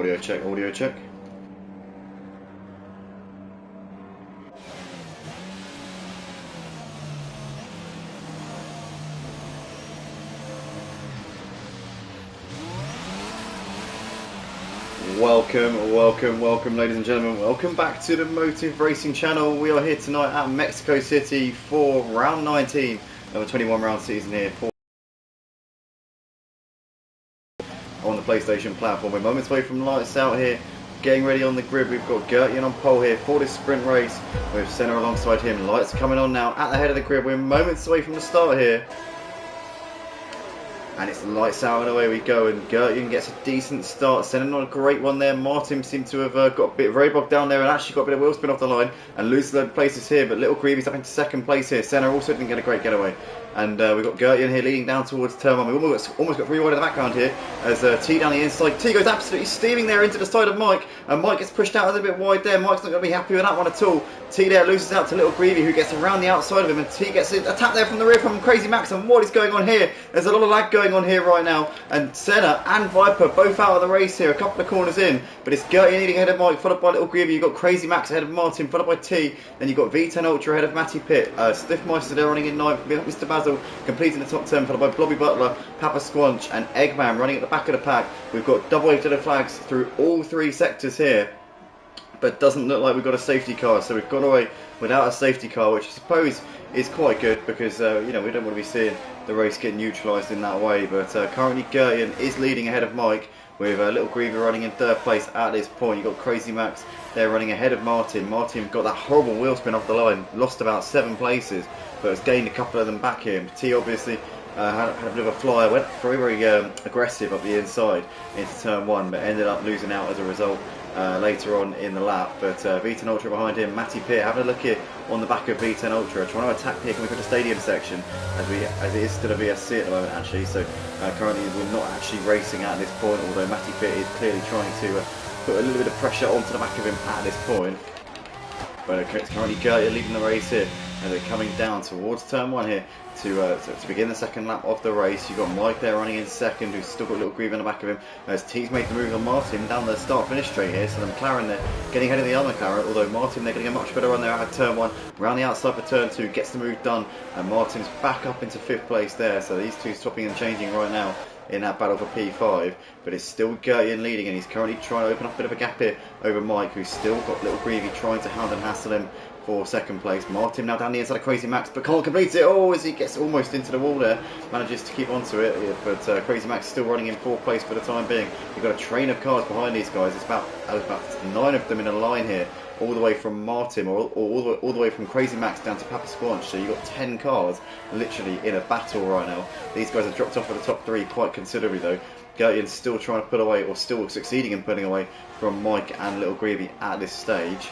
Audio check, audio check. Welcome ladies and gentlemen, welcome back to the Motive Racing channel. We are here tonight at Mexico City for round 19 of a 21 round season here on the PlayStation platform. We're moments away from lights out here, getting ready on the grid. We've got Gertjan on pole here for this sprint race with Senna alongside him. Lights coming on now at the head of the grid. We're moments away from the start here. And it's lights out and away we go, and Gertjan gets a decent start. Senna not a great one there. Martin seemed to have got a bit very bogged down there and actually got a bit of wheel spin off the line and loses a load of places here, but Little Greavy's up into second place here. Senna also didn't get a great getaway. And we've got Gertjan here leading down towards turn one. We've almost got 3 wide in the background here as T down the inside. T goes absolutely steaming there into the side of Mike, and Mike gets pushed out a little bit wide there. Mike's not going to be happy with that one at all. T there loses out to Little Greavy, who gets around the outside of him, and T gets a tap there from the rear from Crazy Max. And what is going on here? There's a lot of lag going on here right now, and Senna and Viper both out of the race here, a couple of corners in, but it's Gertjan leading ahead of Mike, followed by Little Greavy. You've got Crazy Max ahead of Martin, followed by T, then you've got V10 Ultra ahead of Matty Pitt. Stiffmeister there running in 9th, Mr. Basil completing the top 10, followed by Blobby Butler, Papa Squanch and Eggman running at the back of the pack. We've got double wave to the flags through all 3 sectors here, but doesn't look like we've got a safety car, so we've gone away without a safety car, which I suppose is quite good because you know, we don't want to be seeing the race get neutralised in that way. But currently Gertjan is leading ahead of Mike, with Little Greavy running in 3rd place at this point. You've got Crazy Max there running ahead of Martin. Martin got that horrible wheel spin off the line, lost about 7 places, but has gained a couple of them back here. T obviously had a bit of a flyer, went very aggressive up the inside into turn 1, but ended up losing out as a result later on in the lap. But V10 Ultra behind him, Matty Pitt having a look here on the back of V10 Ultra, trying to attack here. Can we put a stadium section as it is still a VSC at the moment actually, so currently we're not actually racing at this point, although Matty Pitt is clearly trying to put a little bit of pressure onto the back of him at this point. But it's currently Gertjan leading the race here, and they're coming down towards turn 1 here to begin the second lap of the race. You've got Mike there running in second, who's still got Little Greavy on the back of him, as T's made the move on Martin down the start-finish straight here. So the McLaren there getting ahead of the other McLaren, although Martin they're getting a much better run there out of turn 1, around the outside for turn 2, gets the move done, and Martin's back up into 5th place there. So these two swapping and changing right now in that battle for P5, but it's still Gertjan leading, and he's currently trying to open up a bit of a gap here over Mike, who's still got Little Greavy trying to hound and hassle him for 2nd place. Martin now down the inside of Crazy Max, but can't complete it. Oh, as he gets almost into the wall there, manages to keep onto it, but Crazy Max still running in 4th place for the time being. You've got a train of cars behind these guys. It's about 9 of them in a line here, all the way from Martin, or all the way from Crazy Max down to Papa Squanch. So you've got 10 cars literally in a battle right now. These guys have dropped off at the top 3 quite considerably though. Gertjan's still trying to pull away, or still succeeding in pulling away from Mike and Little Greavy at this stage.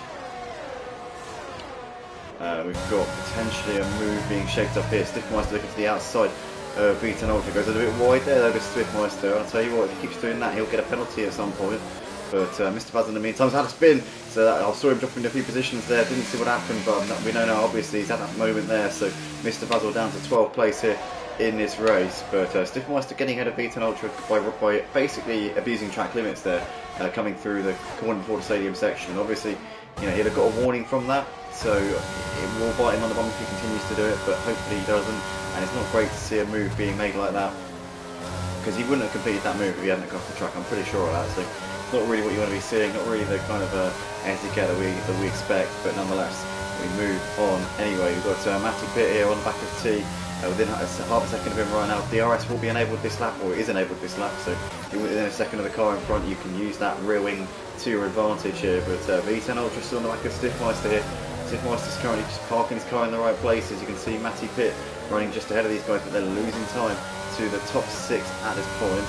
We've got potentially a move being shaped up here. Stiffmeister looking to the outside of V10 Ultra, goes a little bit wide there though, this Stiffmeister. I'll tell you what, if he keeps doing that, he'll get a penalty at some point. But Mr. Baz in the meantime has had a spin, so I saw him dropping a few positions there, didn't see what happened, but we know now obviously he's had that moment there. So Mr. Basil down to 12th place here in this race, but Stiffmeister getting ahead of V10 Ultra by basically abusing track limits there, coming through the corner before the stadium section. And obviously, you know, he'd have got a warning from that, so it will bite him on the bum if he continues to do it, but hopefully he doesn't. And it's not great to see a move being made like that, because he wouldn't have completed that move if he hadn't crossed the track, I'm pretty sure of that. So not really what you want to be seeing, not really the kind of etiquette that we expect, but nonetheless we move on anyway. We've got Matty Pitt here on the back of T, within half a second of him right now. DRS will be enabled this lap, or it is enabled this lap, so within a second of the car in front you can use that rear wing to your advantage here. But V10 Ultra still on the back of Stiffmeister here. Stiffmeister's currently just parking his car in the right place. As you can see, Matty Pitt running just ahead of these guys, but they're losing time to the top 6 at this point.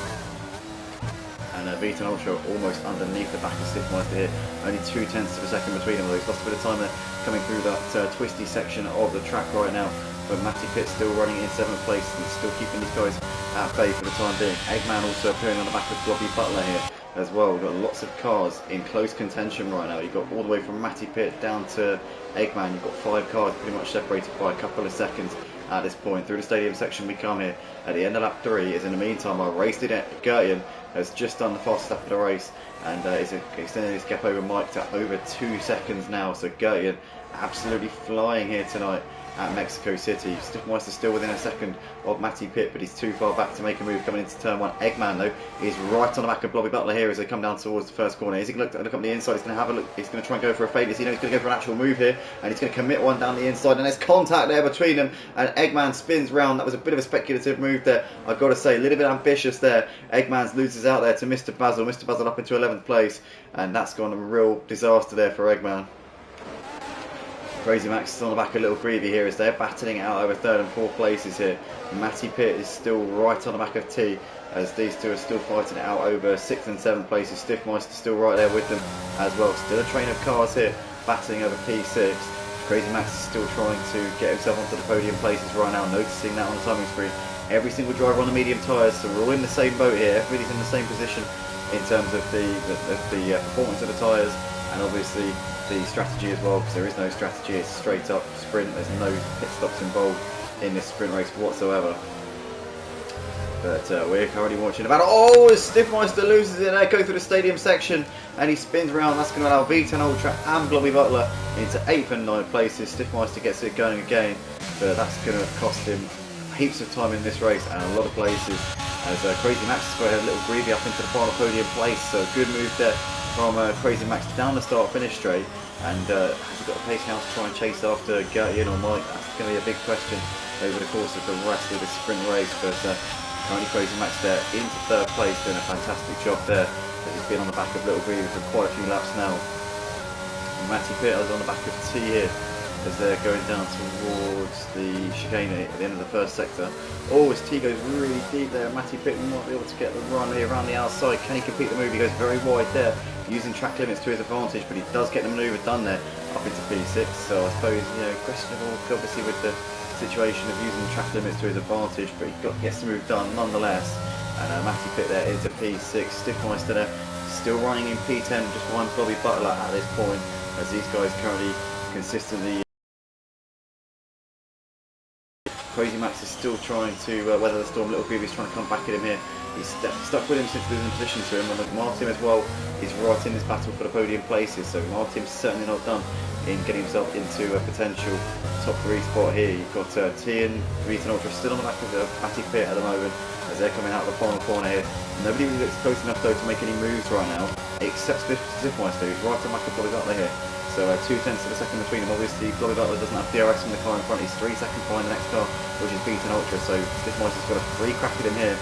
And V10 Ultra almost underneath the back of Stiffmeister here, only 0.2 of a second between them. He's lost a bit of time there coming through that twisty section of the track right now, but Matty Pitt still running in 7th place and still keeping these guys at bay for the time being. Eggman also appearing on the back of Blobby Butler here as well. We've got lots of cars in close contention right now. You've got all the way from Matty Pitt down to Eggman. You've got 5 cars pretty much separated by a couple of seconds at this point. Through the stadium section we come here at the end of lap 3. As in the meantime, our race leader Gertian has just done the fastest lap of the race and is extending his gap over Mike to over 2 seconds now. So Gertian absolutely flying here tonight at Mexico City. Stiffmeister still within a second of Matty Pitt, but he's too far back to make a move coming into turn 1. Eggman though is right on the back of Blobby Butler here as they come down towards the first corner. Is he going to look up the inside? He's going to have a look. He's going to try and go for a fade. He's going to go for an actual move here, and he's going to commit one down the inside. And there's contact there between them, and Eggman spins round. That was a bit of a speculative move there, I've got to say, a little bit ambitious there. Eggman loses out there to Mr. Basil. Mr. Basil up into 11th place, and that's gone a real disaster there for Eggman. Crazy Max is on the back of Little Greavy here as they're battling it out over 3rd and 4th places here. Matty Pitt is still right on the back of T as these two are still fighting it out over 6th and 7th places. Stiffmeister still right there with them as well. Still a train of cars here battling over P6. Crazy Max is still trying to get himself onto the podium places right now, noticing that on the timing screen. Every single driver on the medium tyres, so we're all in the same boat here. Everybody's in the same position in terms of the performance of the tyres, and obviously the strategy as well, because there is no strategy. It's straight up sprint. There's no pit stops involved in this sprint race whatsoever. But we're currently watching about. Oh, Stiffmeister loses it there, going through the stadium section, and he spins around. That's going to allow V10 Ultra and Blobby Butler into 8th and 9th places. Stiffmeister gets it going again, but that's going to cost him heaps of time in this race and a lot of places. As Crazy Max has got a little Greavy up into the final podium place, so good move there from Crazy Max down the start-finish straight. And has he got a pace now to try and chase after Gertian or Mike? That's going to be a big question over the course of the rest of this sprint race. But currently Crazy Max there into 3rd place, doing a fantastic job there. As he's been on the back of Little Greavy for quite a few laps now. Matty Pitt is on the back of T here as they're going down towards the chicane at the end of the first sector. Oh, as T goes really deep there, Matty Pitt might be able to get the run here around the outside. Can he complete the move? He goes very wide there, using track limits to his advantage, but he does get the manoeuvre done there up into P6. So I suppose, you know, questionable obviously with the situation of using track limits to his advantage, but he gets the move done nonetheless. And Matty Pitt there into P6. Stiffmeister there still running in P10, just behind Blobby Butler at this point, as these guys currently consistently. Crazy Max is still trying to weather the storm. Little Greavy is trying to come back at him here. He's stuck with him since losing position to him, and Martin as well is right in this battle for the podium places. So Martin's certainly not done in getting himself into a potential top 3 spot here. You've got T and V10 Ultra still on the back of Matty Pitt at the moment as they're coming out of the final corner here. Nobody really looks close enough though to make any moves right now, except Stiffmeister, who's right on the back of Blobby Butler here. So 2/10 of a second between them. Obviously, Blobby Butler doesn't have DRS from the car in front. He's 3 seconds behind the next car, which is V10 Ultra. So Stiffmeister's got a free crack at him here.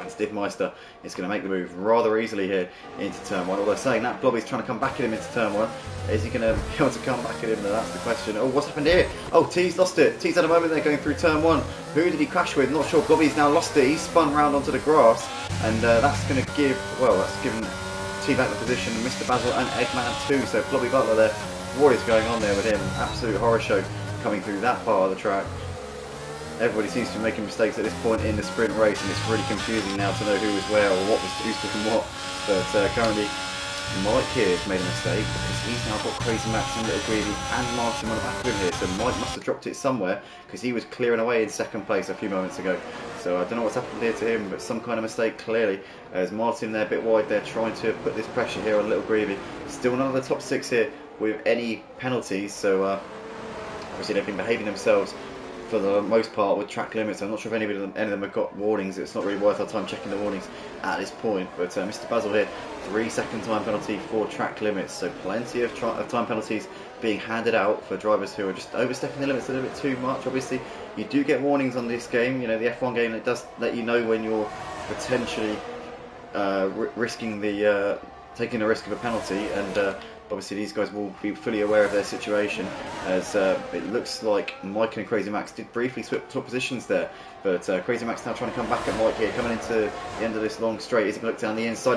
And Stiffmeister is going to make the move rather easily here into turn 1. Although saying that, Blobby's trying to come back at him into turn 1. Is he going to be able to come back at him? That's the question. Oh, what's happened here? Oh, T's lost it. T's had a moment there going through turn 1. Who did he crash with? Not sure. Blobby's now lost it. He's spun round onto the grass. And that's going to give, well, that's given T back the position. Mr. Basil and Eggman too. So Blobby Butler there. What is going on there with him? Absolute horror show coming through that part of the track. Everybody seems to be making mistakes at this point in the sprint race, and it's really confusing now to know who was where or what was who's doing what. But currently, Mike here has made a mistake because he's now got Crazy Max and Little Greavy and Martin on the back of him here. So Mike must have dropped it somewhere because he was clearing away in 2nd place a few moments ago. So I don't know what's happened here to him, but some kind of mistake clearly. As Martin there a bit wide there, trying to put this pressure here on Little Greavy. Still none of the top 6 here with any penalties, so obviously they've been behaving themselves for the most part with track limits. I'm not sure if any of them have got warnings. It's not really worth our time checking the warnings at this point. But Mr. Basil here, 3-second time penalty for track limits, so plenty of time penalties being handed out for drivers who are just overstepping the limits a little bit too much. Obviously, you do get warnings on this game. You know, the F1 game, it does let you know when you're potentially risking the taking the risk of a penalty, and obviously these guys will be fully aware of their situation, as it looks like Mike and Crazy Max did briefly swap positions there, but Crazy Max now trying to come back at Mike here, coming into the end of this long straight. As he can look down the inside,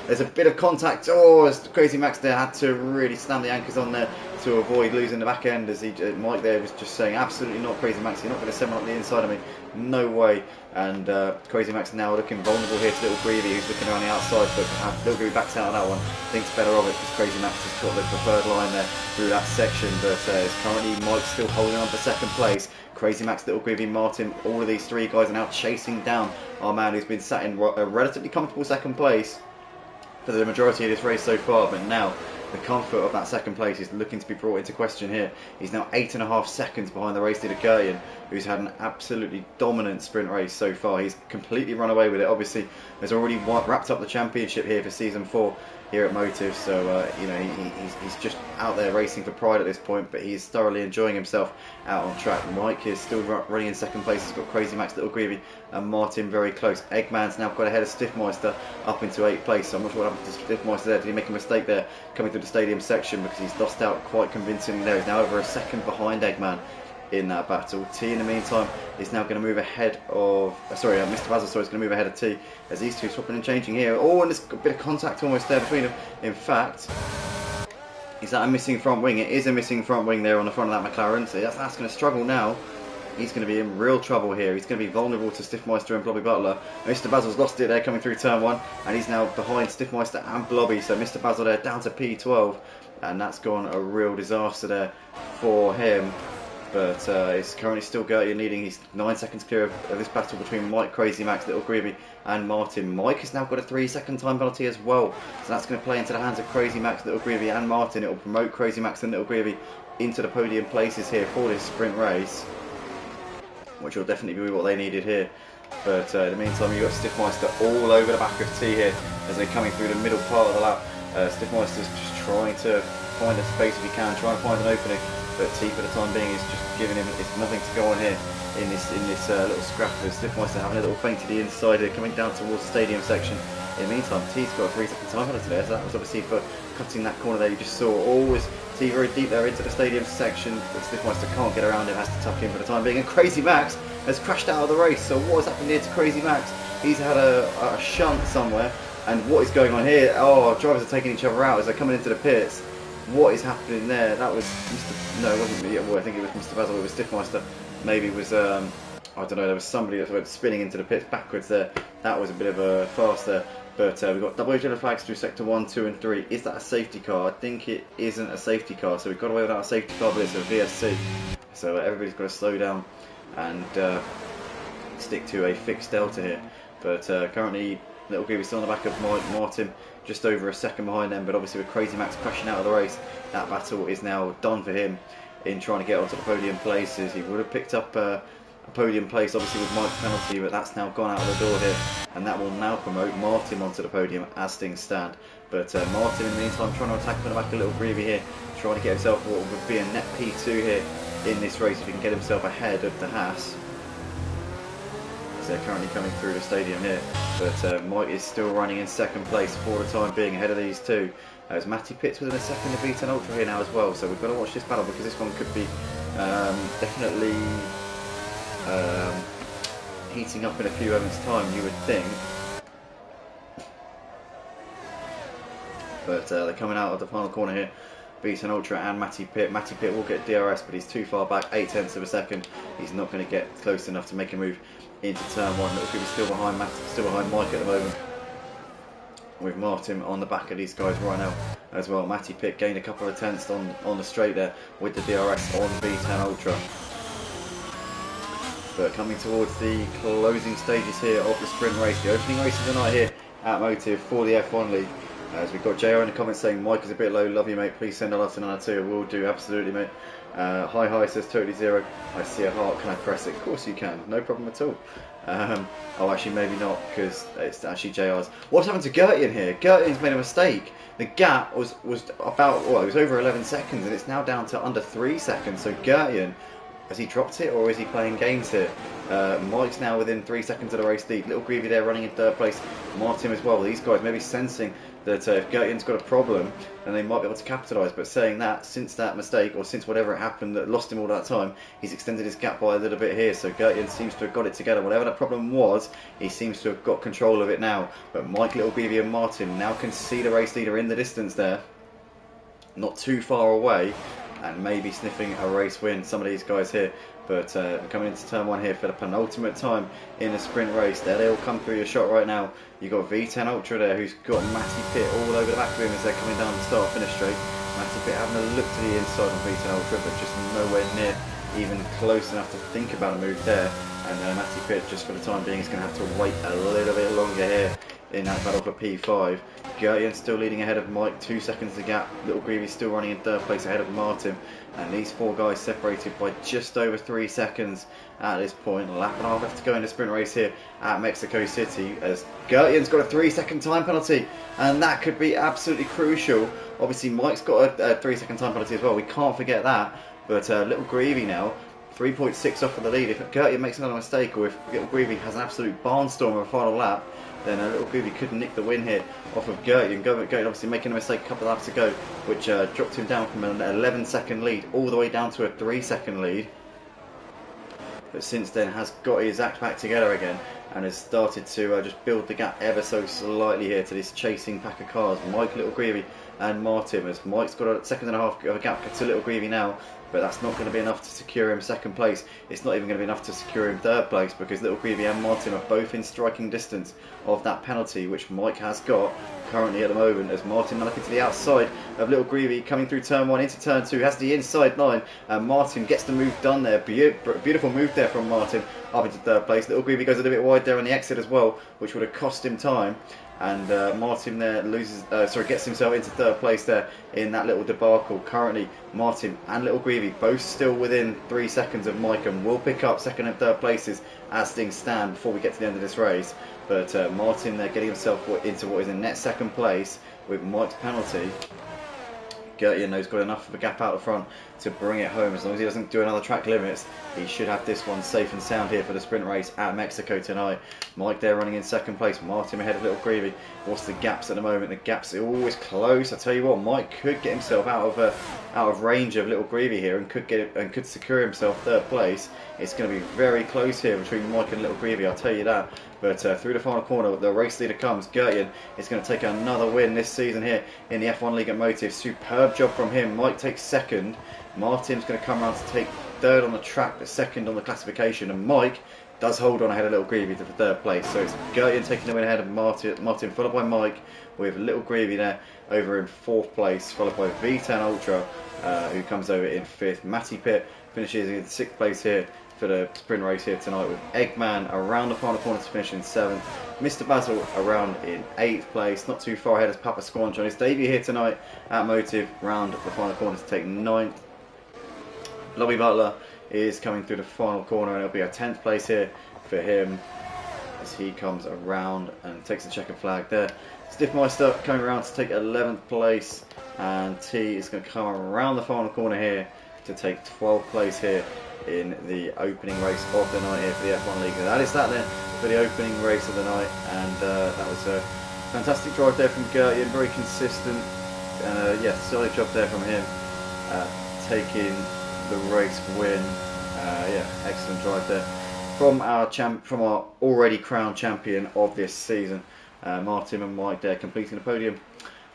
there's a bit of contact. As Crazy Max there had to really slam the anchors on there to avoid losing the back end, as Mike there was just saying, absolutely not, Crazy Max, you're not going to send one up the inside of me, no way. And Crazy Max now looking vulnerable here to Little Greavy, who's looking around the outside, but Little Greavy backs out on that one, thinks better of it because Crazy Max has got the preferred line there through that section. But it's currently Mike still holding on for 2nd place. Crazy Max, Little Greavy, Martin, all of these three guys are now chasing down our man who's been sat in a relatively comfortable second place for the majority of this race so far, but now the comfort of that second place is looking to be brought into question here. He's now 8.5 seconds behind the race leader Gertjan, who's had an absolutely dominant sprint race so far. He's completely run away with it. Obviously, has already wrapped up the championship here for season 4 here at Motive, so you know, he's just out there racing for pride at this point, but he's thoroughly enjoying himself out on track. Mike is still running in second place. He's got Crazy Max, Little Greavy and Martin very close. Eggman's now got ahead of Stiffmeister up into 8th place, so I'm not sure what happened to Stiffmeister there. Did he make a mistake there coming through the stadium section, because he's lost out quite convincingly there. He's now over a second behind Eggman in that battle. T in the meantime is now going to move ahead of Mr. Basil is going to move ahead of T as these two swapping and changing here. Oh, and there's a bit of contact almost there between them. In fact, is that a missing front wing? It is a missing front wing there on the front of that McLaren, so that's going to struggle now. He's going to be in real trouble here. He's going to be vulnerable to Stiffmeister and Blobby Butler. Mr. Basil's lost it there coming through turn 1, and he's now behind Stiffmeister and Blobby, so Mr. Basil there down to P12, and that's gone a real disaster there for him. But it's currently still Gertjan leading. He's 9 seconds clear of this battle between Mike, Crazy Max, Little Greavy and Martin. Mike has now got a 3-second time penalty as well, so that's going to play into the hands of Crazy Max, Little Greavy and Martin. It will promote Crazy Max and Little Greavy into the podium places here for this sprint race, which will definitely be what they needed here. But in the meantime, you've got Stiffmeister all over the back of T here as they're coming through the middle part of the lap. Stiffmeister's just trying to find a space if he can, trying to find an opening. But T for the time being is just giving him, it's nothing to go on here in this little scrap with Stiffmeister having a little feint to the inside here, coming down towards the stadium section. In the meantime, T's got a 3-second time penalty there, so that was obviously for cutting that corner there you just saw. Always T very deep there into the stadium section, but Stiffmeister can't get around him, has to tuck in for the time being. And Crazy Max has crashed out of the race, so what has happened here to Crazy Max? He's had a shunt somewhere, and what is going on here? Oh, drivers are taking each other out as they're coming into the pits. What is happening there? That was no, it wasn't me. Well, I think it was Mr. Basil. It was Stiffmeister. Maybe it was I don't know. There was somebody that went spinning into the pits backwards there. That was a bit of a farce there. But we've got double yellow flags through sector 1, 2 and 3. Is that a safety car? I think it isn't a safety car. So we've got away without a safety car, but it's a VSC. So everybody's got to slow down and stick to a fixed delta here. But currently, Little Greavy still on the back of Martin, just over a second behind them. But obviously with Crazy Max crashing out of the race, that battle is now done for him in trying to get onto the podium places. He would have picked up a podium place obviously with Mike's penalty, but that's now gone out of the door here, and that will now promote Martin onto the podium as things stand. But Martin in the meantime trying to attack from the back of Little Greavy here, trying to get himself what would be a net P2 here in this race if he can get himself ahead of the Haas. They're currently coming through the stadium here, but Mike is still running in second place for the time being, ahead of these two. As Matty Pitts within a second of V10 Ultra here now as well, so we've got to watch this battle because this one could be definitely heating up in a few moments' time, you would think. But they're coming out of the final corner here. V10 Ultra and Matty Pitt. Matty Pitt will get DRS, but he's too far back, 0.8 of a second. He's not going to get close enough to make a move into turn 1. Little Greavy still behind Mike at the moment, with Martin on the back of these guys right now as well. Matty Pitt gained a couple of tenths on the straight there with the DRS on V10 Ultra. But coming towards the closing stages here of the sprint race, the opening race of the night here at Motive for the F1 League. As we've got JR in the comments saying, Mike is a bit low, love you mate, please send a lot to 902, will do, absolutely mate. Hi says totally zero, I see a heart, can I press it? Of course you can, no problem at all. Oh actually maybe not, because it's actually JR's. What's happened to Gertjan here? Gertjan's made a mistake. The gap was about, well, it was over 11 seconds and it's now down to under 3 seconds, so Gertjan, has he dropped it or is he playing games here? Mike's now within 3 seconds of the race lead. Little Greavy there running in third place. Martin as well. These guys maybe sensing that if Gertjan's got a problem, then they might be able to capitalise. But saying that, since that mistake or since whatever happened that lost him all that time, he's extended his gap by a little bit here. So Gertjan seems to have got it together. Whatever that problem was, he seems to have got control of it now. But Mike, Little Greavy and Martin now can see the race leader in the distance there, not too far away, and maybe sniffing a race win, some of these guys here. But we're coming into turn 1 here for the penultimate time in the sprint race. There they all come through your shot right now. You've got V10 Ultra there, who's got Matty Pitt all over the back of him as they're coming down the start finish straight. Matty Pitt having a look to the inside on V10 Ultra, but just nowhere near even close enough to think about a move there. And Matty Pitt, just for the time being, is going to have to wait a little bit longer here in that battle for P5. Gertjan still leading ahead of Mike, 2 seconds the gap. Little Greavy still running in third place ahead of Martin. And these four guys separated by just over 3 seconds at this point. A lap and a half left to go in the sprint race here at Mexico City, as Gertjan's got a 3-second time penalty, and that could be absolutely crucial. Obviously Mike's got a 3-second time penalty as well, we can't forget that. But Little Greavy now 3.6 off of the lead. If Gertjan makes another mistake, or if Little Greavy has an absolute barnstorm of a final lap, then Little Greavy could nick the win here off of Gertjan. Gertjan obviously making a mistake a couple of laps ago, which dropped him down from an 11-second lead all the way down to a 3-second lead. But since then has got his act back together again and has started to just build the gap ever so slightly here to this chasing pack of cars, Mike, Little Greavy and Martin, as Mike's got a second and a half of a gap to Little Greavy now, but that's not going to be enough to secure him second place. It's not even going to be enough to secure him third place, because Little Greavy and Martin are both in striking distance of that penalty, which Mike has got currently at the moment, as Martin now looking to the outside of Little Greavy, coming through turn 1 into turn 2, has the inside line, and Martin gets the move done there. Beautiful move there from Martin up into third place. Little Greavy goes a little bit wide there on the exit as well, which would have cost him time. And Martin there gets himself into third place there in that little debacle. Currently, Martin and Little Greavy both still within 3 seconds of Mike, and will pick up second and third places as things stand before we get to the end of this race. But Martin there getting himself into what is in net second place with Mike's penalty. Gertjan has got enough of a gap out the front to bring it home. As long as he doesn't do another track limits, he should have this one safe and sound here for the sprint race at Mexico tonight. Mike there running in second place, Martin ahead of Little Greavy. What's the gaps at the moment? The gaps are always close. I tell you what, Mike could get himself out of range of Little Greavy here, and could secure himself third place. It's going to be very close here between Mike and Little Greavy, I'll tell you that. But through the final corner, the race leader comes. Gertjan is going to take another win this season here in the F1 League at Motive. Superb job from him. Mike takes second. Martin's going to come around to take third on the track, but second on the classification. And Mike does hold on ahead of Little Greavy to the third place. So it's Gertjan taking the win ahead of Martin, followed by Mike, with Little Greavy there over in fourth place, followed by V10 Ultra, who comes over in fifth. Matty Pitt finishes in sixth place here for the sprint race here tonight, with Eggman around the final corner to finish in 7th. Mr. Basil around in 8th place, not too far ahead as Papa Squanch on his debut here tonight at Motive, round the final corner to take 9th. Lobby Butler is coming through the final corner, and it'll be a 10th place here for him as he comes around and takes the checkered flag there. Stiffmeister coming around to take 11th place, and T is going to come around the final corner here to take 12th place here in the opening race of the night here for the F1 League. And that is that then for the opening race of the night, and that was a fantastic drive there from Gertjan, very consistent. Yeah, solid job there from him, taking the race win. Yeah, excellent drive there from our already crowned champion of this season, Martin and Mike there completing the podium.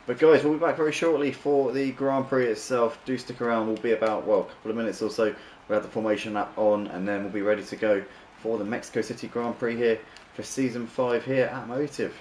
But guys, we'll be back very shortly for the Grand Prix itself. Do stick around. We'll be about, well, a couple of minutes or so. We'll have the formation lap on, and then we'll be ready to go for the Mexico City Grand Prix here for Season 5 here at Motive.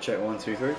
check, 1, 2, 3.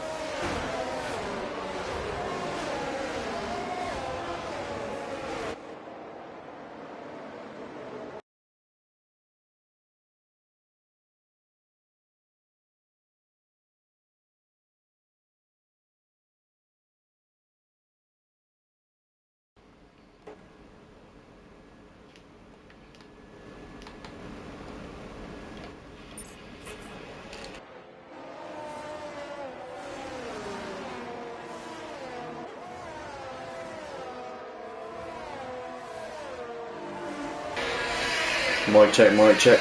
Mic check, mic check.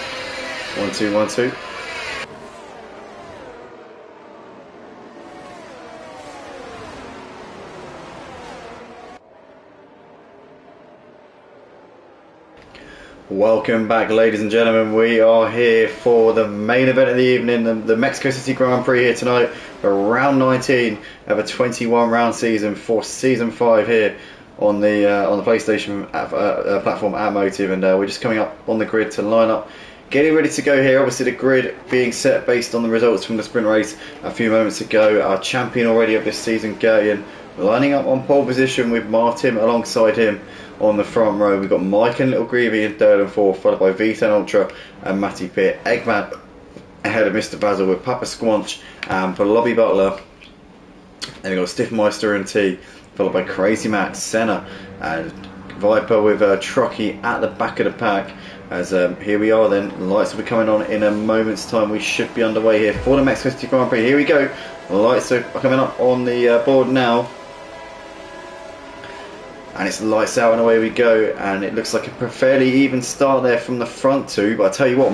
1, 2, 1, 2. Welcome back, ladies and gentlemen. We are here for the main event of the evening, the Mexico City Grand Prix here tonight for round 19 of a 21 round season for season 5 here on the PlayStation platform at Motive, and we're just coming up on the grid to line up, getting ready to go here. Obviously the grid being set based on the results from the sprint race a few moments ago. Our champion already of this season, Gertjan, lining up on pole position with Martin alongside him on the front row. We've got Mike and Little Greavy in third and fourth, followed by V10 Ultra and Matty Pitt. Eggman ahead of Mr. Basil with Papa Squanch and Lobby Butler. Then we've got Stiffmeister and T, followed by Crazy Max, Senna and Viper with Truckee at the back of the pack. As here we are then, the lights will be coming on in a moment's time. We should be underway here for the Mexico City Grand Prix. Here we go, the lights are coming up on the board now. And it's lights out and away we go, and it looks like a fairly even start there from the front two. But I tell you what,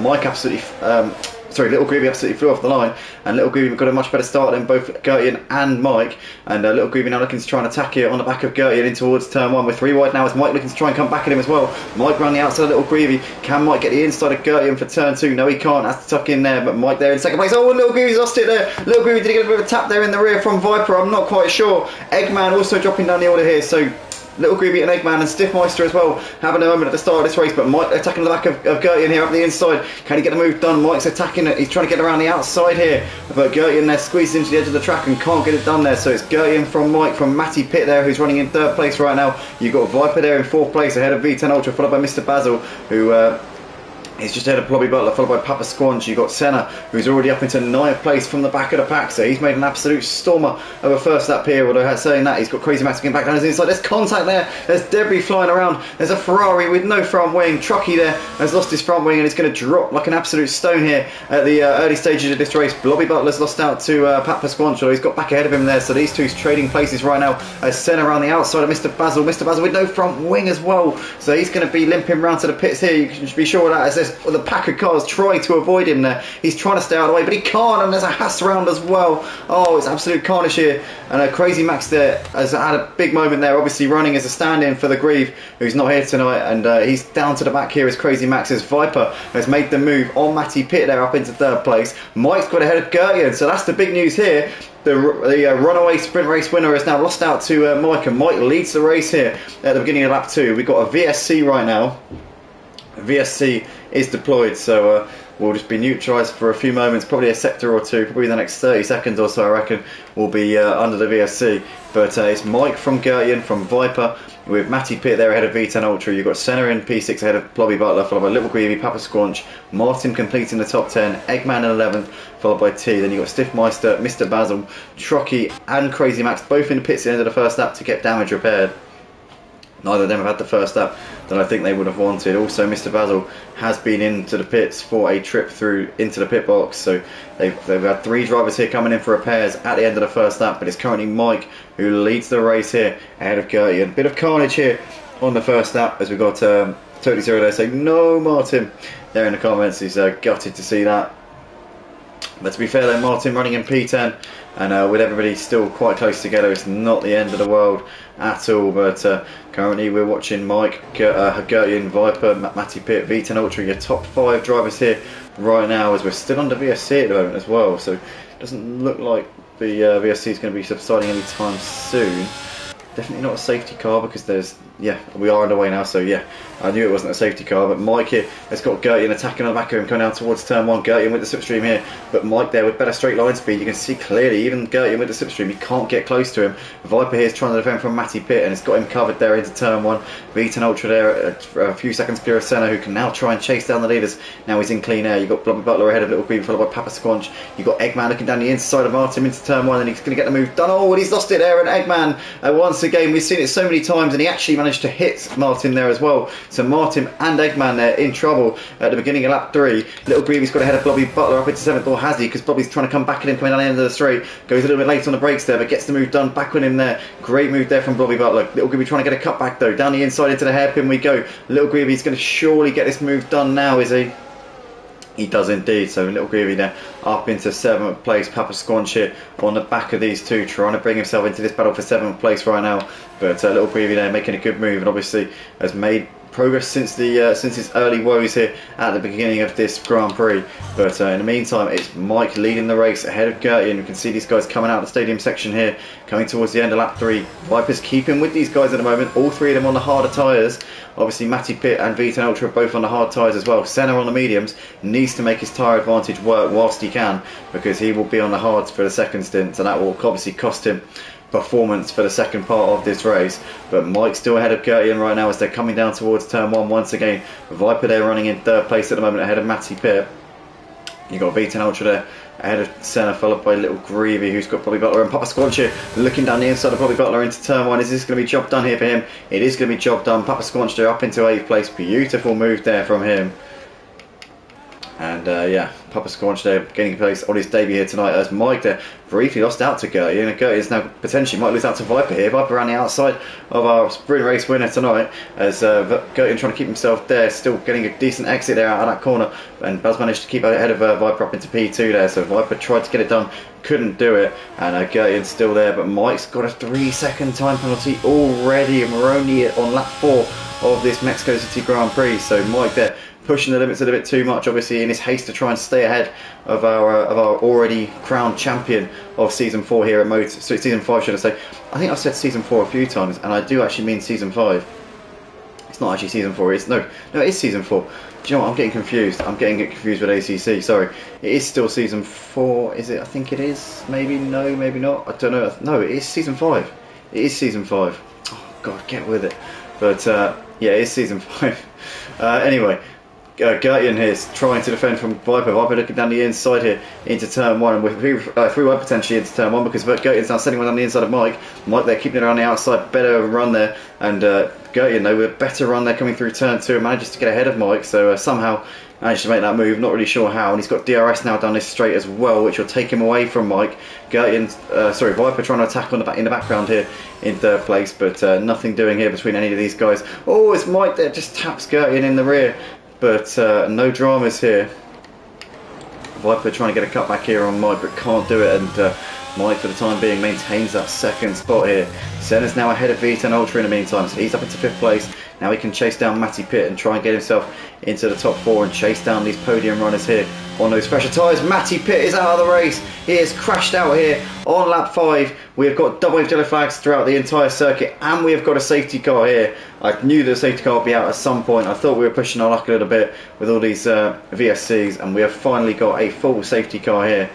Little Greavy absolutely flew off the line, and Little Greavy got a much better start than both Gertjan and Mike. And Little Greavy now looking to try and attack here on the back of Gertjan in towards turn 1. We're 3 wide now as Mike looking to try and come back at him as well. Mike around the outside of Little Greavy. Can Mike get the inside of Gertjan for turn 2? No, he can't. Has to tuck in there, but Mike there in second place. Oh, Little Greavy's lost it there. Little Greavy did get a bit of a tap there in the rear from Viper. I'm not quite sure. Eggman also dropping down the order here, so Little Greavy and Eggman and Stiffmeister as well having a moment at the start of this race, but Mike attacking the back of Gertjan here up the inside. Can he get the move done? Mike's attacking it. He's trying to get around the outside here, but Gertjan there squeezed into the edge of the track and can't get it done there. So it's Gertjan from Mike from Matty Pitt there, who's running in third place right now. You've got Viper there in fourth place ahead of V10 Ultra, followed by Mr. Basil, who he's just ahead of Lobby Butler, followed by Papa Squanch. You've got Senna, who's already up into 9th place from the back of the pack, so he's made an absolute stormer of a first lap here. Although saying that, he's got Crazy Max getting back down his inside. There's contact there, there's debris flying around, there's a Ferrari with no front wing. Truckee there has lost his front wing and it's going to drop like an absolute stone here at the early stages of this race. Lobby Butler's lost out to Papa Squanch, he's got back ahead of him there, so these two's trading places right now as Senna around the outside of Mr. Basil. Mr. Basil with no front wing as well, so he's going to be limping round to the pits here. You can be sure of that, as the pack of cars try to avoid him there. He's trying to stay out of the way, but he can't, and there's a Haas round as well. Oh, it's absolute carnage here. And Crazy Max there has had a big moment there, obviously running as a stand-in for the Grieve, who's not here tonight, and he's down to the back here as Crazy Max. As Viper has made the move on Matty Pitt there up into third place. Mike's got ahead of Gertjan, so that's the big news here. The runaway sprint race winner has now lost out to Mike, and Mike leads the race here at the beginning of lap 2. We've got a VSC right now. VSC is deployed, so we'll just be neutralised for a few moments, probably a sector or two, probably the next 30 seconds or so I reckon we'll be under the VSC. But it's Mike from Gertjan from Viper with Matty Pitt there ahead of V10 Ultra. You've got Senna in P6 ahead of Lobby Butler, followed by Little Greavy, Papa Squanch, Martin completing the top 10, Eggman in 11th, followed by T. Then you've got Stiffmeister, Mr. Basil, Truckee and Crazy Max both in the pits at the end of the first lap to get damage repaired. Neither of them have had the first lap that I think they would have wanted. Also, Mr. Basil has been into the pits for a trip through into the pit box. So they've had 3 drivers here coming in for repairs at the end of the first lap. But it's currently Mike who leads the race here ahead of Gertjan. Bit of carnage here on the first lap as we've got Totally Zero there saying, "No, Martin," there in the comments. He's gutted to see that. But to be fair though, Martin running in P10 and with everybody still quite close together, it's not the end of the world at all. But currently we're watching Mike, Gertjan, Viper, Matty Pitt, V10 Ultra, your top 5 drivers here right now, as we're still under VSC at the moment as well. So it doesn't look like the VSC is going to be subsiding anytime soon. Definitely not a safety car because there's yeah, we are underway now, so yeah, I knew it wasn't a safety car, but Mike here has got Gertjan attacking on the back of him, coming down towards turn 1, Gertjan with the slipstream here, but Mike there with better straight line speed. You can see clearly, even Gertjan with the slipstream, you can't get close to him. Viper here is trying to defend from Matty Pitt, and it's got him covered there into turn 1. Beaten Ultra there, a few seconds clear of Senna, who can now try and chase down the leaders. Now he's in clean air. You've got Blobby Butler ahead of Little Green, followed by Papa Squanch. You've got Eggman looking down the inside of Martin into turn 1, and he's going to get the move done. Oh, and he's lost it there, and Eggman, once again, we've seen it so many times, and he actually managed to hit Martin there as well. So Martin and Eggman there in trouble at the beginning of lap 3. Little Greavy's got ahead of Blobby Butler up into 7th, or has he? Because Blobby's trying to come back at him coming down the end of the straight. Goes a little bit late on the brakes there, but gets the move done back on him there. Great move there from Blobby Butler. Little Greavy trying to get a cut back though. Down the inside into the hairpin we go. Little Greavy's going to surely get this move done now, is he? He does indeed. So Little Greavy there up into 7th place. Papa Squanch here on the back of these two, trying to bring himself into this battle for 7th place right now. But Little Greavy there making a good move, and obviously has made progress since his early woes here at the beginning of this Grand Prix. But in the meantime, it's Mike leading the race ahead of Gertjan. You can see these guys coming out of the stadium section here, coming towards the end of lap 3. Viper's keeping with these guys at the moment, all three of them on the harder tyres. Obviously Matty Pitt and V10 Ultra are both on the hard tyres as well. Senna on the mediums needs to make his tyre advantage work whilst he can, because he will be on the hards for the second stint, and that will obviously cost him performance for the second part of this race. But Mike's still ahead of Gertjan right now as they're coming down towards turn 1 once again. Viper there running in 3rd place at the moment ahead of Matty Pitt. You've got V10 Ultra there ahead of Senna, followed by Little Greavy, who's got Blobby Butler, and Papa Squanch here looking down the inside of Blobby Butler into turn 1. Is this going to be job done here for him? It is going to be job done. Papa Squanch there up into 8th place. Beautiful move there from him. And yeah, Papa Squanch there getting place on his debut here tonight, as Mike there briefly lost out to Gertjan, and Gertjan is now potentially might lose out to Viper here. Viper around the outside of our sprint race winner tonight, as Gertjan trying to keep himself there, still getting a decent exit there out of that corner, and Buzz managed to keep ahead of Viper up into P2 there. So Viper tried to get it done, couldn't do it, and Gertjan's still there, but Mike's got a 3-second time penalty already, and we're only on lap 4 of this Mexico City Grand Prix. So Mike there pushing the limits a little bit too much, obviously, in his haste to try and stay ahead of our already crowned champion of season 4 here at season 5, should I say. I think I've said season 4 a few times, and I do actually mean season 5. It's not actually season 4. It's no, it is season 4. Do you know what? I'm getting confused. I'm getting confused with ACC. Sorry, it is still season 4. Is it? I think it is. Maybe no, maybe not. I don't know. No, it is season 5. It is season 5. Oh God, get with it. But yeah, it is season 5. Anyway. Gertjan here is trying to defend from Viper. Viper looking down the inside here into turn 1, and with three wide potentially into turn 1, because Gertjan's now sending one down the inside of Mike. Mike there keeping it around the outside, better run there, and Gertjan though with a better run there coming through turn 2 and manages to get ahead of Mike. So somehow managed to make that move, not really sure how, and he's got DRS now down this straight as well, which will take him away from Mike. Viper trying to attack in the background here in 3rd place, but nothing doing here between any of these guys. Oh, it's Mike there, just taps Gertjan in the rear. But no dramas here. Viper trying to get a cut back here on Mike, but can't do it, and Mike for the time being maintains that 2nd spot here. Senna's now ahead of V10 Ultra in the meantime, so he's up into 5th place. Now he can chase down Matty Pitt and try and get himself into the top 4 and chase down these podium runners here on those fresher tyres. Matty Pitt is out of the race. He has crashed out here on lap 5. We have got double wave yellow flags throughout the entire circuit, and we have got a safety car here. I knew the safety car would be out at some point. I thought we were pushing our luck a little bit with all these VSCs, and we have finally got a full safety car here.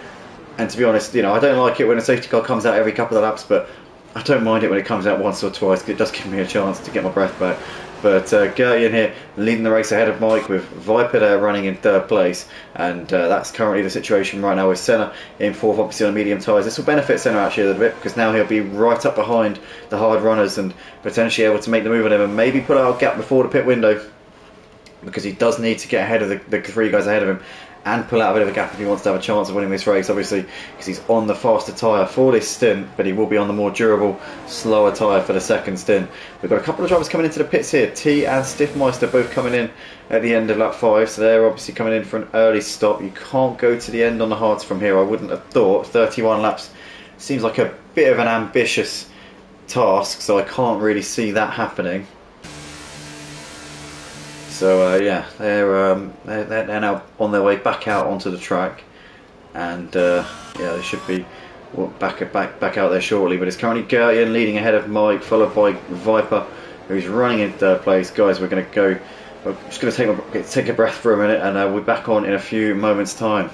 And to be honest, you know, I don't like it when a safety car comes out every couple of laps, but I don't mind it when it comes out once or twice, because it does give me a chance to get my breath back. But Gertjan here leading the race ahead of Mike, with Viper there running in 3rd place, and that's currently the situation right now with Senna in 4th, obviously on medium tyres. This will benefit Senna actually a little bit, because now he'll be right up behind the hard runners and potentially able to make the move on him and maybe put out a gap before the pit window, because he does need to get ahead of the 3 guys ahead of him and pull out a bit of a gap if he wants to have a chance of winning this race, obviously, because he's on the faster tyre for this stint, but he will be on the more durable, slower tyre for the 2nd stint. We've got a couple of drivers coming into the pits here. T and Stiffmeister both coming in at the end of lap 5, so they're obviously coming in for an early stop. You can't go to the end on the hards from here, I wouldn't have thought. 31 laps seems like a bit of an ambitious task, so I can't really see that happening. So yeah, they're now on their way back out onto the track, and yeah, they should be back out there shortly. But it's currently Gertjan leading ahead of Mike, followed by Viper who's running in third place. Guys, we're going to go. I'm just going to take a breath for a minute, and we'll be back on in a few moments' time.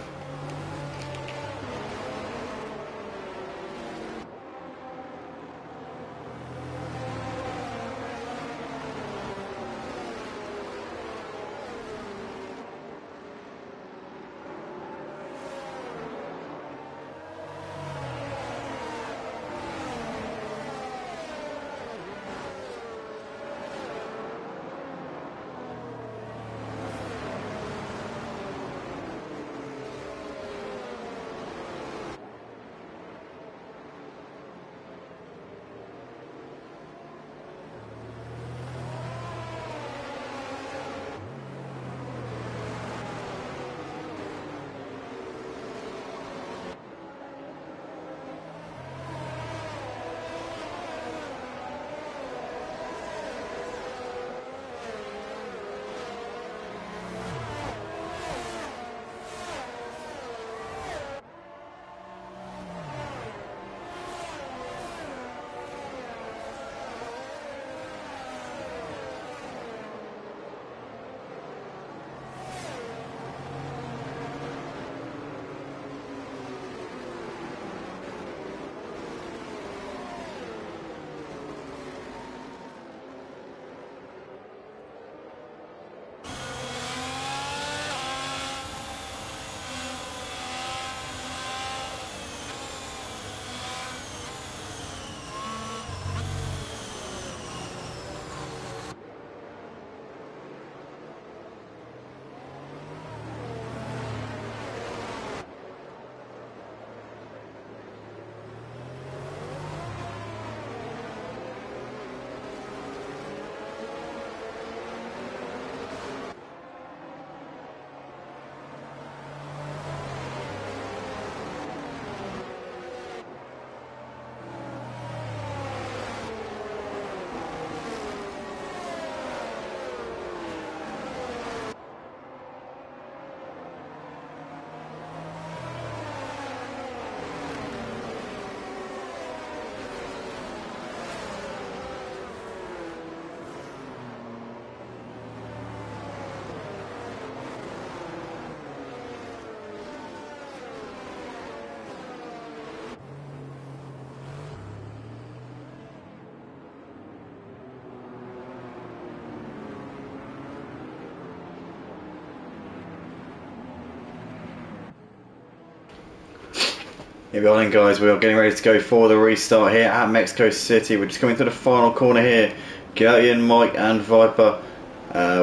Here we are then, guys. We are getting ready to go for the restart here at Mexico City. We're just coming to the final corner here. Gertian, Mike and Viper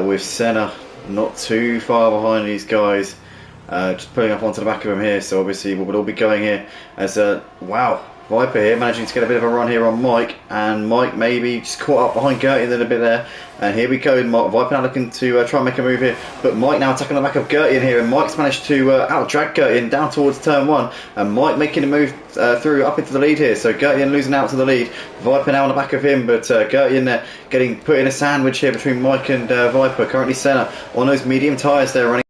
with Senna not too far behind these guys. Just pulling up onto the back of him here. So obviously we will all be going here as wow, Viper here managing to get a bit of a run here on Mike, and Mike maybe just caught up behind Gertie a little bit there. And here we go, Viper now looking to try and make a move here, but Mike now attacking the back of Gertie in here, and Mike's managed to out-drag Gertie down towards turn one, and Mike making a move through up into the lead here. So Gertie losing out to the lead, Viper now on the back of him, but Gertie in there getting put in a sandwich here between Mike and Viper. Currently Senna on those medium tyres there, running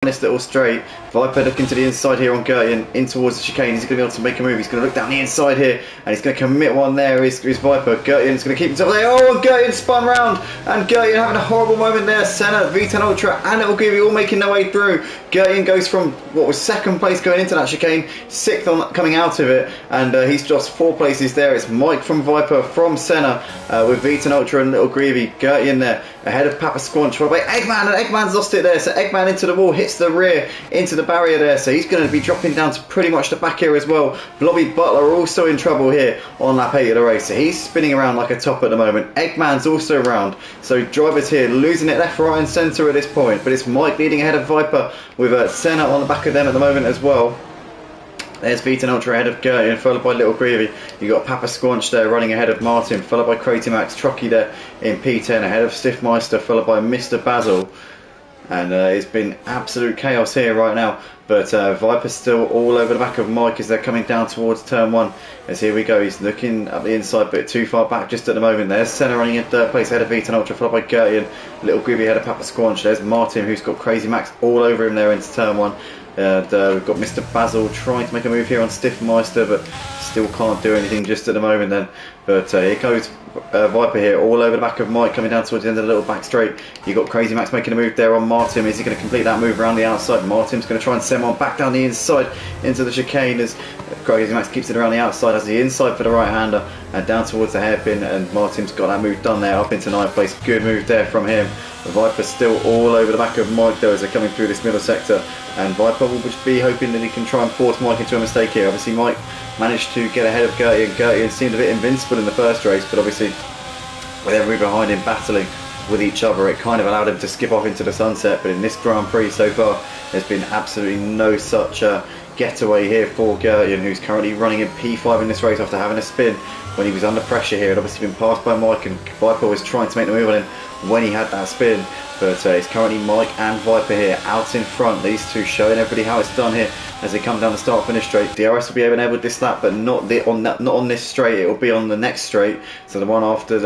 this little straight. Viper looking to the inside here on Gertie and in towards the chicane. He's going to be able to make a move. He's going to look down the inside here and he's going to commit one there. Is Viper. Gertian's going to keep himself there. Oh, and Gertian spun round, and Gertian having a horrible moment there. Senna, V10 Ultra and Little Groovy all making their way through. Gertian goes from what was second place going into that chicane, sixth on coming out of it, and he's just 4 places there. It's Mike from Viper from Senna with V10 Ultra and Little Groovy. Gertian there ahead of Papa Squanch, followed by Eggman, and Eggman's lost it there. So Eggman into the wall, hits the rear into the barrier there, so he's going to be dropping down to pretty much the back here as well. Blobby Butler also in trouble here on lap 8 of the race, so he's spinning around like a top at the moment. Eggman's also around, so drivers here losing it left, right and centre at this point, but it's Mike leading ahead of Viper with Senna on the back of them at the moment as well. There's V10 Ultra ahead of Gertie, followed by Little Greavy. You've got Papa Squanch there running ahead of Martin, followed by Crazy Max. Trucky there in P10 ahead of Stiffmeister, followed by Mr. Basil. And it's been absolute chaos here right now. But Viper's still all over the back of Mike as they're coming down towards turn 1. As here we go, he's looking up the inside, but too far back just at the moment. There's Senna running in third place ahead of V10 Ultra, followed by Gertie and Little Greavy ahead of Papa Squanch. There's Martin, who's got Crazy Max all over him there into turn 1. And we've got Mr. Basil trying to make a move here on Stiffmeister, but Still can't do anything just at the moment then. But here goes Viper here, all over the back of Mike, coming down towards the end of the little back straight. You've got Crazy Max making a move there on Martin. Is he going to complete that move around the outside? Martin's going to try and send one back down the inside into the chicane as Crazy Max keeps it around the outside, has the inside for the right-hander and down towards the hairpin, and Martin's got that move done there up into 9th place. Good move there from him. The Viper's still all over the back of Mike though as they're coming through this middle sector, and Viper will just be hoping that he can try and force Mike into a mistake here. Obviously Mike managed to get ahead of Gertie, and Gertie seemed a bit invincible in the first race, but obviously with everybody behind him battling with each other, it kind of allowed him to skip off into the sunset. But in this Grand Prix so far, there's been absolutely no such getaway here for Gertie, who's currently running in P5 in this race after having a spin when he was under pressure here. Had obviously been passed by Mike, and Viper was trying to make the move on him when he had that spin. But it's currently Mike and Viper here out in front. These two showing everybody how it's done here as they come down the start finish straight. DRS will be able this lap, but not on this straight. It will be on the next straight, so the one after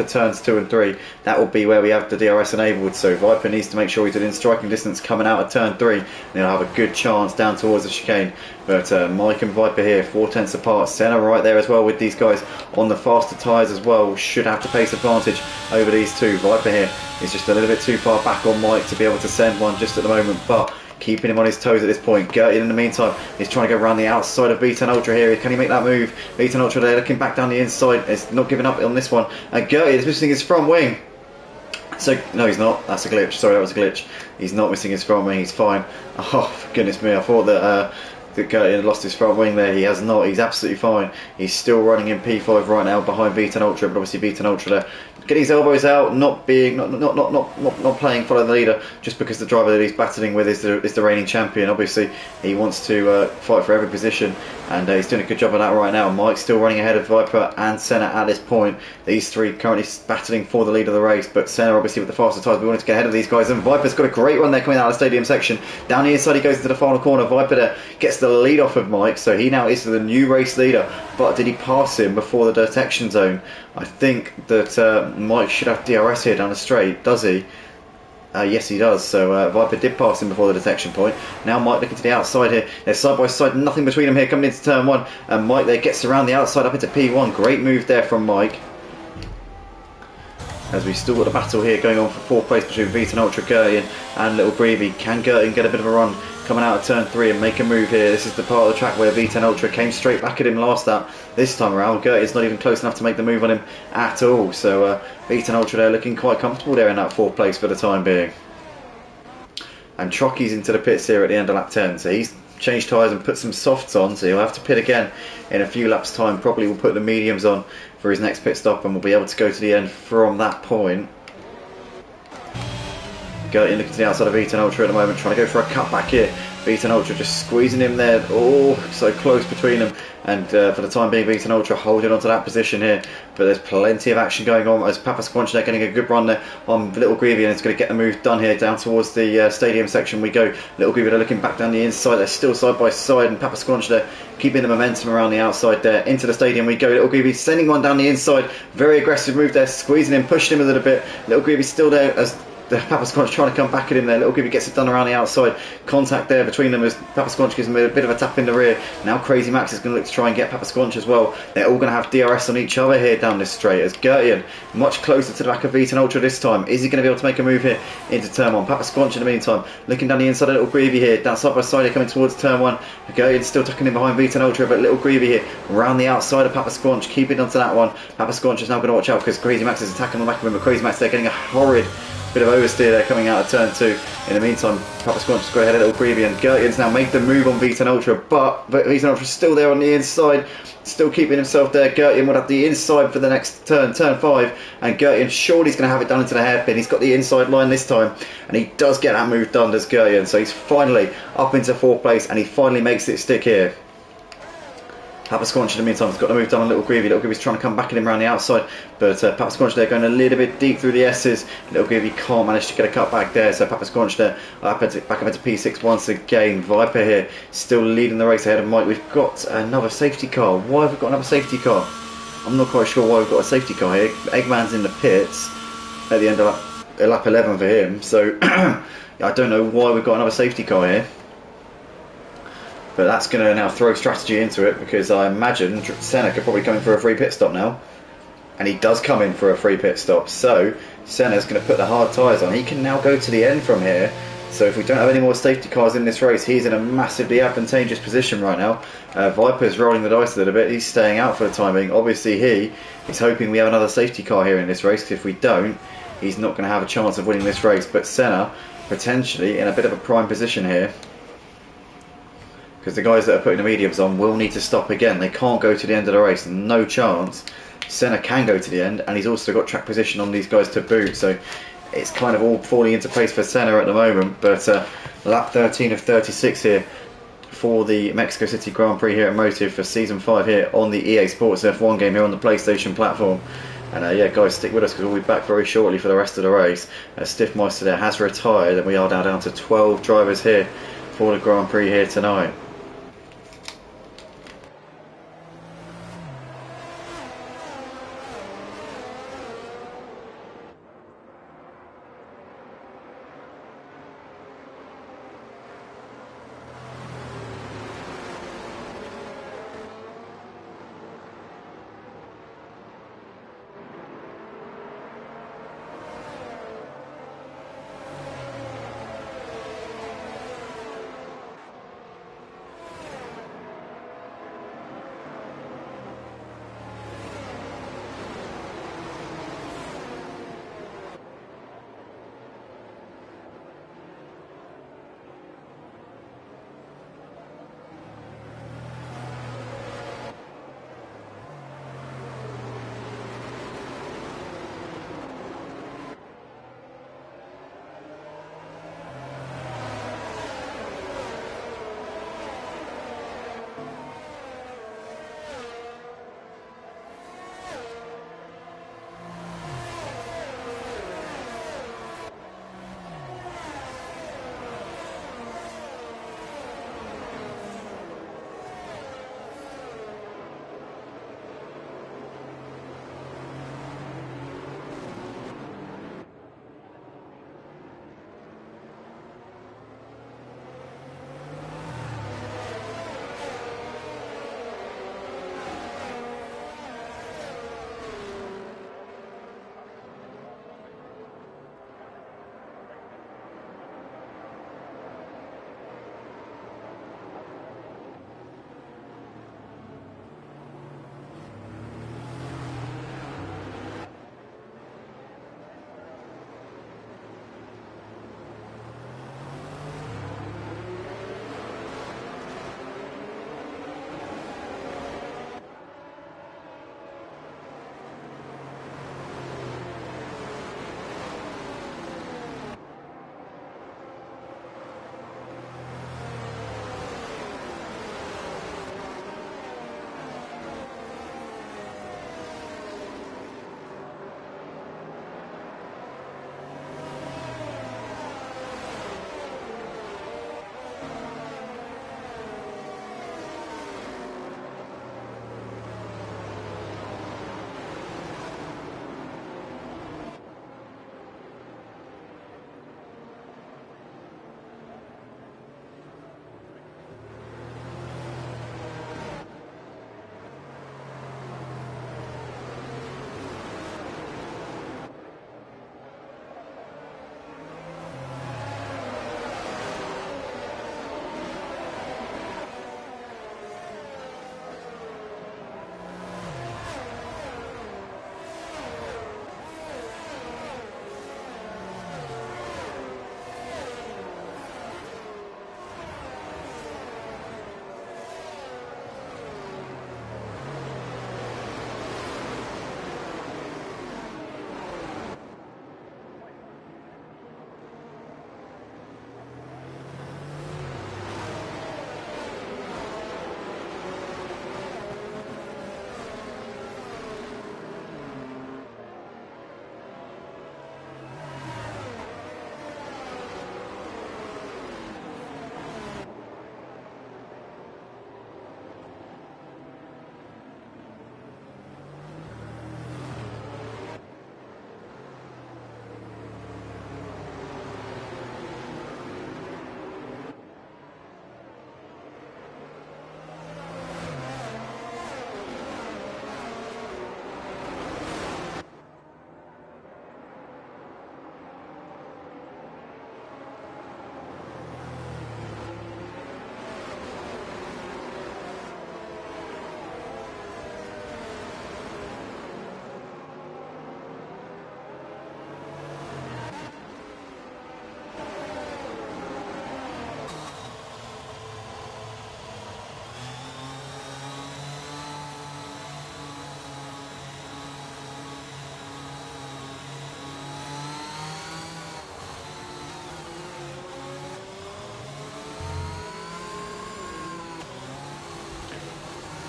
turns 2 and 3. That will be where we have the DRS enabled. So Viper needs to make sure he's within striking distance coming out of turn 3, and he'll have a good chance down towards the chicane. But Mike and Viper here 4/10 apart. Senna right there as well with these guys on the faster tyres as well. Should have the pace advantage over these two. Viper here is just a little bit too far back on Mike to be able to send one just at the moment, but keeping him on his toes at this point. Gertie in the meantime is trying to go around the outside of V10 Ultra here. Can he make that move? V10 Ultra there looking back down the inside. It's not giving up on this one. And Gertie is missing his front wing. So, no, he's not. That's a glitch. Sorry, that was a glitch. He's not missing his front wing. He's fine. Oh, for goodness me. I thought that Gertie had lost his front wing there. He has not. He's absolutely fine. He's still running in P5 right now behind V10 Ultra, but obviously V10 Ultra there getting his elbows out, not playing follow the leader just because the driver that he's battling with is the reigning champion. Obviously he wants to fight for every position, and he's doing a good job of that right now. Mike's still running ahead of Viper and Senna at this point. These three currently battling for the lead of the race, but Senna obviously with the faster tyres, we wanted to get ahead of these guys, and Viper's got a great run there coming out of the stadium section. Down the inside he goes into the final corner. Viper there gets the lead off of Mike, so he now is the new race leader. But did he pass him before the detection zone? I think that Mike should have DRS here down the straight. Does he? Yes, he does. So Viper did pass him before the detection point. Now Mike looking to the outside here. They're side by side, nothing between them here coming into turn 1. And Mike there gets around the outside up into P1. Great move there from Mike. As we still got the battle here going on for 4th place between V10 Ultra, Gertie and Little Greavy. Can Gertie get a bit of a run coming out of turn 3 and make a move here? This is the part of the track where V10 Ultra came straight back at him last lap. This time around, Gertie's not even close enough to make the move on him at all. So V10 Ultra there looking quite comfortable there in that 4th place for the time being. And Trocky's into the pits here at the end of lap 10. So he's changed tyres and put some softs on, so he'll have to pit again in a few laps time. Probably will put the mediums on for his next pit stop, and we'll be able to go to the end from that point. Gertie looking to the outside of V10 Ultra at the moment, trying to go for a cutback here. V10 Ultra just squeezing him there. Oh, so close between them. And for the time being, V10 Ultra holding on to that position here. But there's plenty of action going on as Papa Squanch there getting a good run there on Little Greavy, and it's going to get the move done here down towards the stadium section we go. Little Greavy there looking back down the inside. They're still side by side, and Papa Squanch there keeping the momentum around the outside there. Into the stadium we go. Little Greavy sending one down the inside. Very aggressive move there, squeezing him, pushing him a little bit. Little Greavy still there as the Papa Squanch trying to come back at him there. Little Greavy gets it done around the outside. Contact there between them as Papa Squanch gives him a bit of a tap in the rear. Now Crazy Max is going to look to try and get Papa Squanch as well. They're all going to have DRS on each other here down this straight as Gertie much closer to the back of V10 Ultra this time. Is he going to be able to make a move here into turn 1? Papa Squanch in the meantime looking down the inside of Little Greavy here. Down side by side here coming towards turn 1. Gertie still tucking in behind V10 Ultra, but Little Greavy here around the outside of Papa Squanch, keeping onto that one. Papa Squanch is now going to watch out because Crazy Max is attacking the back of him, but Crazy Max they're getting a horrid bit of oversteer there coming out of turn 2. In the meantime, Papa Squanch has got ahead of Little Greavy, and Gertie's now made the move on V10 Ultra, but V10 Ultra is still there on the inside, still keeping himself there. Gertie would have the inside for the next turn, turn 5, and Gertie surely he's going to have it done into the hairpin. He's got the inside line this time, and he does get that move done, does Gertie, and so he's finally up into 4th place, and he finally makes it stick here. Papa Squanch in the meantime has got the move done on Little Greavy. Little Greavy's trying to come back at him around the outside, but Papa Squanch there going a little bit deep through the S's. Little Greavy can't manage to get a cut back there, so Papa Squanch there back up into P6 once again. Viper here still leading the race ahead of Mike. We've got another safety car. Why have we got another safety car? I'm not quite sure why we've got a safety car here. Eggman's in the pits at the end of lap 11 for him, so I don't know why we've got another safety car here. But that's going to now throw strategy into it, because I imagine Senna could probably come in for a free pit stop now. And he does come in for a free pit stop. So Senna's going to put the hard tyres on. He can now go to the end from here. So if we don't have any more safety cars in this race, he's in a massively advantageous position right now. Viper's rolling the dice a little bit. He's staying out for the time being. Obviously he is hoping we have another safety car here in this race, because if we don't, he's not going to have a chance of winning this race. But Senna potentially in a bit of a prime position here, because the guys that are putting the mediums on will need to stop again. They can't go to the end of the race. No chance. Senna can go to the end, and he's also got track position on these guys to boot. So it's kind of all falling into place for Senna at the moment. But lap 13 of 36 here for the Mexico City Grand Prix here at Motive for Season 5 here on the EA Sports F1 game here on the PlayStation platform. And yeah, guys, stick with us, because we'll be back very shortly for the rest of the race. Stiffmeister there has retired, and we are now down to 12 drivers here for the Grand Prix here tonight.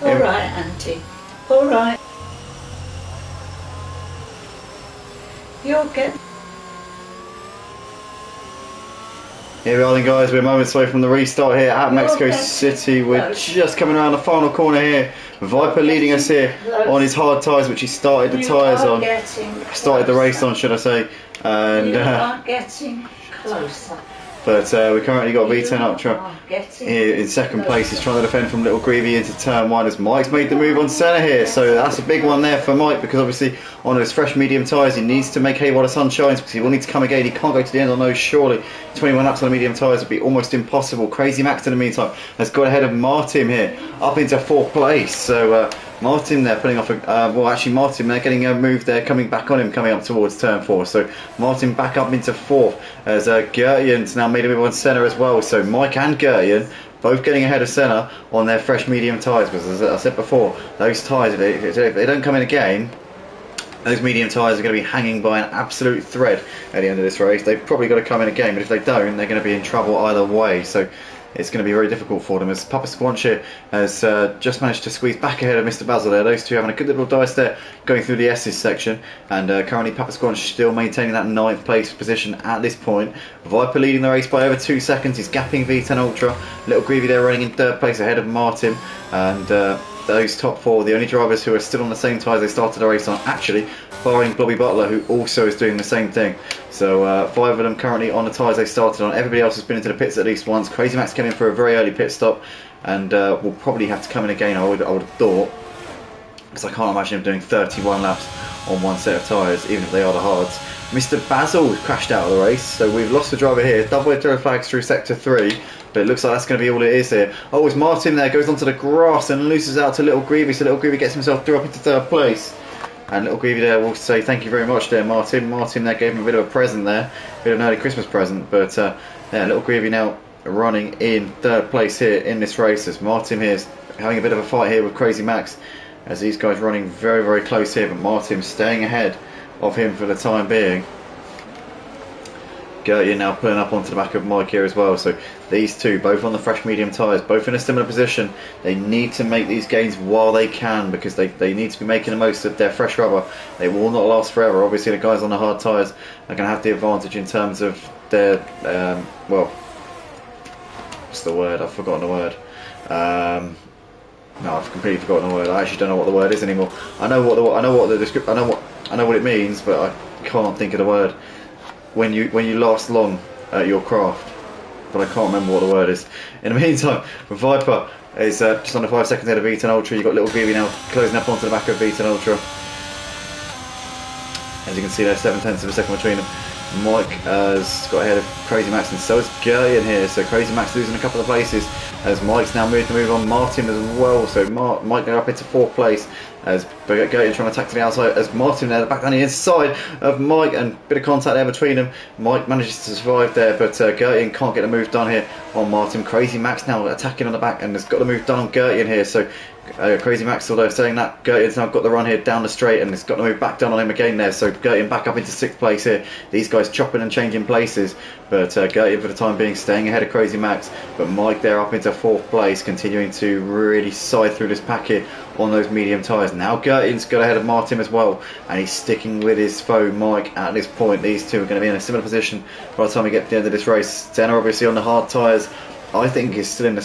All right, Auntie. All right. You'll get... Here we are then, guys, we're moments away from the restart here at Mexico City. We're just coming around the final corner here. Viper leading us here on his hard tyres, which he started the tyres on. Started the race on, should I say. And you are getting closer. But we currently got V10 Ultra here in second place. He's trying to defend from Little Greavy into turn 1 as Mike's made the move on centre here. So that's a big one there for Mike, because obviously on those fresh medium tyres he needs to make hay while the sun shines, because he will need to come again. He can't go to the end on those, surely. 21 laps on the medium tyres would be almost impossible. Crazy Max in the meantime has got ahead of Martin here, up into 4th place. So Martin there putting off well, actually Martin there getting a move there, coming back on him, coming up towards turn 4. So Martin back up into 4th as Gertjan's now made a move on centre as well. So Mike and Gertjan both getting ahead of centre on their fresh medium tyres, because as I said before, those tyres, if they don't come in again, those medium tyres are going to be hanging by an absolute thread at the end of this race. They've probably got to come in again, but if they don't, they're going to be in trouble either way. So it's going to be very difficult for them, as Papa Squanch here has just managed to squeeze back ahead of Mr. Basil there. Those two having a good little dice there, going through the S's section, and currently Papa Squanch still maintaining that 9th place position at this point. Viper leading the race by over 2 seconds. He's gapping V10 Ultra. Little Greavy there running in 3rd place ahead of Martin, and those top 4, the only drivers who are still on the same tyres they started the race on, actually, barring Blobby Butler, who also is doing the same thing. So 5 of them currently on the tyres they started on. Everybody else has been into the pits at least once. Crazy Max came in for a very early pit stop, and will probably have to come in again, I would have thought, because I can't imagine him doing 31 laps on one set of tyres, even if they are the hards. Mr. Basil crashed out of the race, so we've lost the driver here. Double yellow flags through sector 3, but it looks like that's going to be all it is here. Oh, it's Martin there, goes onto the grass and loses out to Little Greavy, so Little Greavy gets himself through up into 3rd place. And Little Greavy there will say thank you very much there, Martin. Martin there gave him a bit of a present there, a bit of an early Christmas present, but yeah, Little Greavy now running in 3rd place here in this race, as Martin here is having a bit of a fight here with Crazy Max, as these guys running very, very close here, but Martin staying ahead of him for the time being. Gertjan now pulling up onto the back of Mike here as well. So these two, both on the fresh medium tyres, both in a similar position. They need to make these gains while they can, because they need to be making the most of their fresh rubber. They will not last forever. Obviously the guys on the hard tyres are going to have the advantage in terms of their, well, what's the word? I've forgotten the word. No, I've completely forgotten the word. I actually don't know what the word is anymore. I know what it means, but I can't think of the word. When you last long at your craft, but I can't remember what the word is. In the meantime, Viper is just under 5 seconds ahead of V10 Ultra. You've got Little Greavy now closing up onto the back of V10 Ultra. As you can see, there's 7/10 of a second between them. Mike has got ahead of Crazy Max, and so is Gertjan here. So Crazy Max losing a couple of places, as Mike's now moved to move on Martin as well. So Mike going up into 4th place, as Gertjan trying to attack to the outside, as Martin there back on the inside of Mike, and a bit of contact there between them. Mike manages to survive there, but Gertjan can't get the move done here on Martin. Crazy Max now attacking on the back, and has got the move done on Gertjan here. So Crazy Max, although saying that, Gertjan's now got the run here down the straight, and it's got to move back down on him again there. So Gertjan back up into 6th place here. These guys chopping and changing places, but Gertjan for the time being staying ahead of Crazy Max. But Mike there up into 4th place, continuing to really side through this pack here on those medium tyres. Now Gertjan's got ahead of Martin as well, and he's sticking with his foe Mike at this point. These two are going to be in a similar position by the time we get to the end of this race. Senna obviously on the hard tyres, I think is still in the